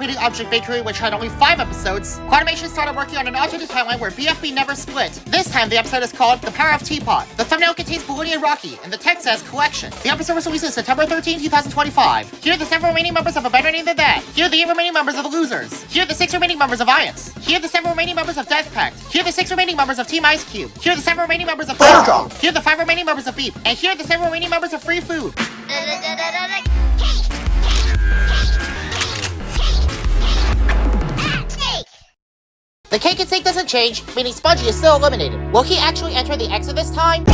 Repeating Object Bakery, which had only 5 episodes, Quanimation started working on an alternate timeline where BFB never split. This time, the episode is called The Power of Teapot. The thumbnail contains Balloony and Rocky, and the text says Collection. The episode was released on September 13, 2025. Here are the 7 remaining members of A Better Name Than That. Here are the 8 remaining members of The Losers. Here are the 6 remaining members of Ions. Here are the 7 remaining members of Death Pact. Here are the 6 remaining members of Team Ice Cube. Here are the 7 remaining members of Strong. Here are the 5 remaining members of Beep. And here are the 7 remaining members of Free Food. The cake and steak doesn't change, meaning Spongy is still eliminated. Will he actually enter the exit this time?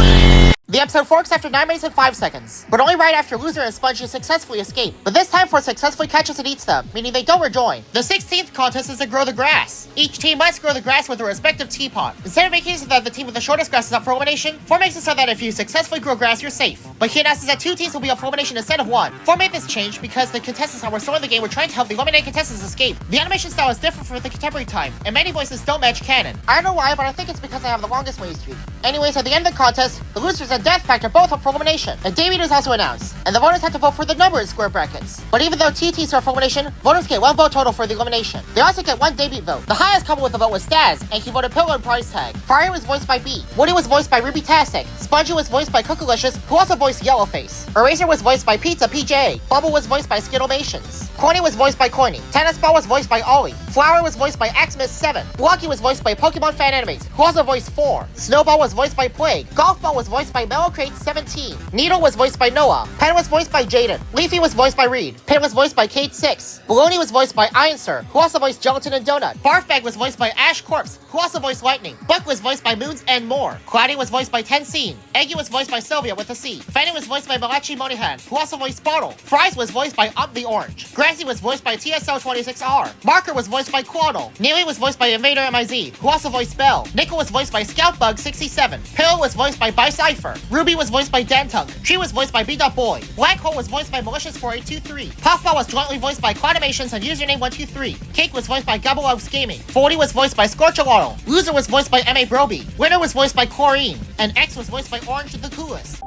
The episode forks after 9 minutes and 5 seconds, but only right after Loser and Spongy successfully escape. But this time Force successfully catches and eats them, meaning they don't rejoin. The 16th contest is to grow the grass. Each team must grow the grass with a respective teapot. Instead of making it so that the team with the shortest grass is up for elimination, Form makes it so that if you successfully grow grass, you're safe. But he announces that 2 teams will be up for elimination instead of 1. Form made this change because the contestants that were still in the game were trying to help the eliminated contestants escape. The animation style is different from the contemporary time, and many voices don't match canon. I don't know why, but I think it's because I have the longest winning streak. Anyways, at the end of the contest, the Losers and Death Pact are both up for elimination. A debut is also announced, and the voters have to vote for the number in square brackets. But even though TTs are for elimination, voters get 1 vote total for the elimination. They also get 1 debut vote. The highest couple with the vote was Staz, and he voted Pillow and Price Tag. Fire was voiced by B. Woody was voiced by Ruby Tastic. Spongy was voiced by Cookalicious, who also voiced Yellowface. Eraser was voiced by Pizza PJ. Bubble was voiced by Skittlemations. Corny was voiced by Corny. Tennis Ball was voiced by Ollie. Flower was voiced by Xmas7. Blocky was voiced by Pokemon Fan Animates, who also voiced 4. Snowball was voiced by Plague. Golf Ball was voiced by Mellowcrate17. Needle was voiced by Noah. Pen was voiced by Jaden. Leafy was voiced by Reed. Pin was voiced by Kate6. Baloney was voiced by Ironster, who also voiced Gelatin and Donut. Barfbag was voiced by Ash Corpse, who also voiced Lightning. Buck was voiced by Moons and More. Cloudy was voiced by Tenseen. Eggy was voiced by Sylvia with a C. Fanny was voiced by Malachi Monihan, who also voiced Bottle. Fries was voiced by Up the Orange. Grassy was voiced by TSL26R. Marker was voiced by Quaddle. Neely was voiced by Invader MIZ, who also voiced Bell. Nickel was voiced by Scoutbug67. Pill was voiced by Cypher. Ruby was voiced by Dantug. Tree was voiced by B.Boy. Black Hole was voiced by Malicious4823. Puffball was jointly voiced by Quanimations and Username123. Cake was voiced by Gabaloves Gaming. 40 was voiced by Scorchalotl. Loser was voiced by M.A. Broby. Winner was voiced by Corrine. And X was voiced by Orange the Coolest.